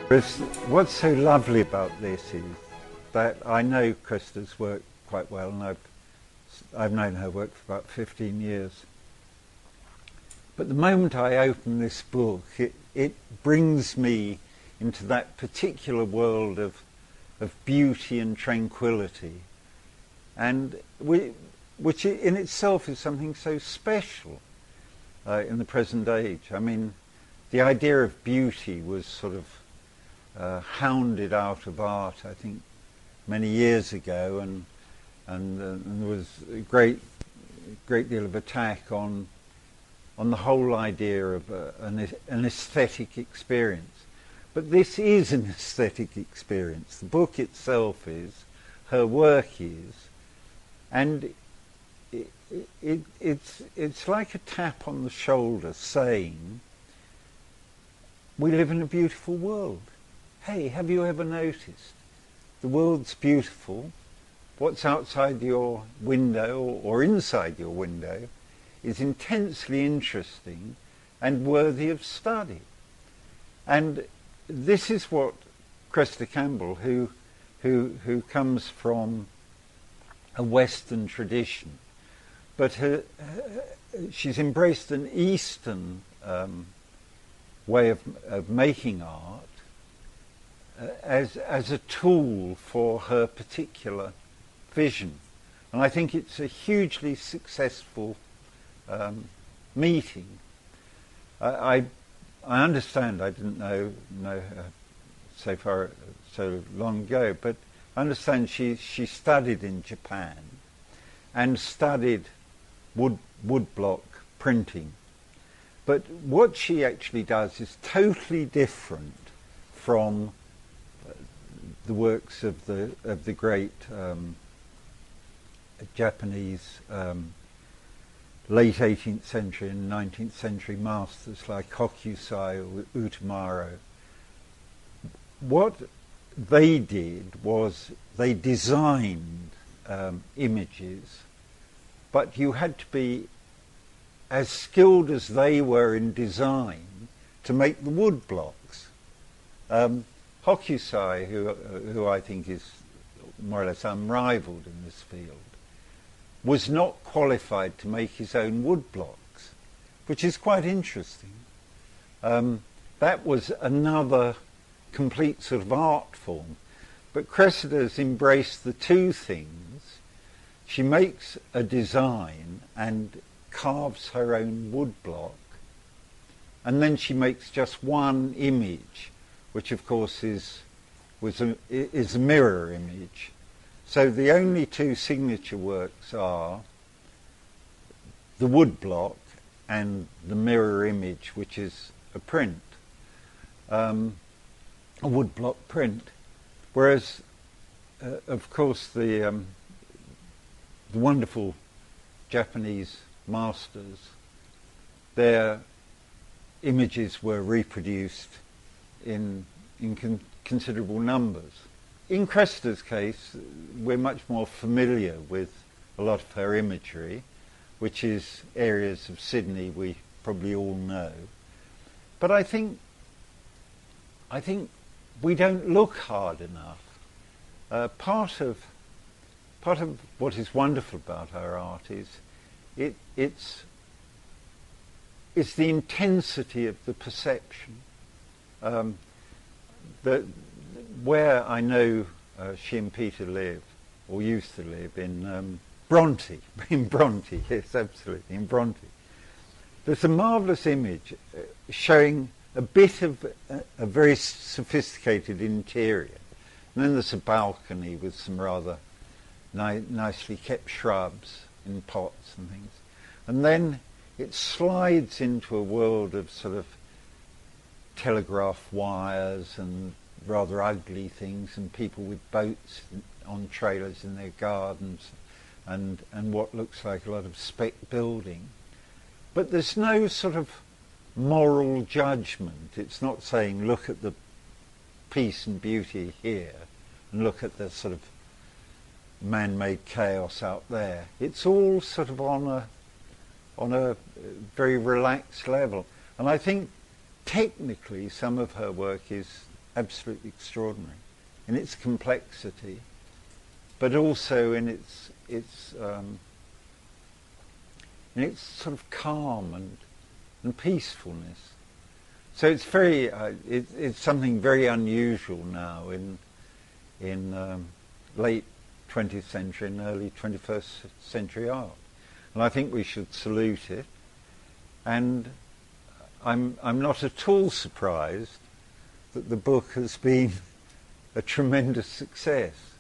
What's so lovely about this is that I know Cressida's work quite well, and I've known her work for about 15 years. But the moment I open this book, it brings me into that particular world of beauty and tranquility, and which in itself is something so special in the present age. I mean, the idea of beauty was sort of hounded out of art, I think, many years ago, and there was a great deal of attack on the whole idea of an aesthetic experience. But this is an aesthetic experience. The book itself is, her work is, and it's like a tap on the shoulder saying, we live in a beautiful world. Hey, have you ever noticed? The world's beautiful. What's outside your window or inside your window is intensely interesting and worthy of study. And this is what Cressida Campbell, who comes from a Western tradition, but she's embraced an Eastern way of making art as a tool for her particular vision. And I think it's a hugely successful meeting. I understand, I didn't know her so long ago, but I understand she studied in Japan and studied woodblock printing. But what she actually does is totally different from the works of the great Japanese late 18th century and 19th century masters like Hokusai or Utamaro. What they did was they designed images, but you had to be as skilled as they were in design to make the wood blocks. Hokusai, who I think is more or less unrivaled in this field, was not qualified to make his own wood blocks, which is quite interesting. That was another complete sort of art form. But Cressida's embraced the two things. She makes a design and carves her own wood block, and then she makes just one image, which of course is a mirror image. So the only two signature works are the wood block and the mirror image, which is a print, a wood block print. Whereas, of course, the wonderful Japanese masters, their images were reproduced in considerable numbers. In Cressida's case, we're much more familiar with a lot of her imagery, which is areas of Sydney we probably all know. But I think we don't look hard enough. Part of what is wonderful about her art is it's the intensity of the perception. Where I know she and Peter live, or used to live, in Bronte, yes, absolutely, in Bronte. There's a marvellous image showing a bit of a very sophisticated interior. And then there's a balcony with some rather nicely kept shrubs in pots and things. And then it slides into a world of sort of telegraph wires and rather ugly things, and people with boats on trailers in their gardens, and what looks like a lot of spec building. But there's no sort of moral judgment. It's not saying look at the peace and beauty here and look at the sort of man-made chaos out there. It's all sort of on a very relaxed level. And I think technically some of her work is absolutely extraordinary in its complexity, but also in its sort of calm and peacefulness. So it's very it's something very unusual now in late 20th century and early 21st century art, and I think we should salute it. And I'm not at all surprised that the book has been a tremendous success.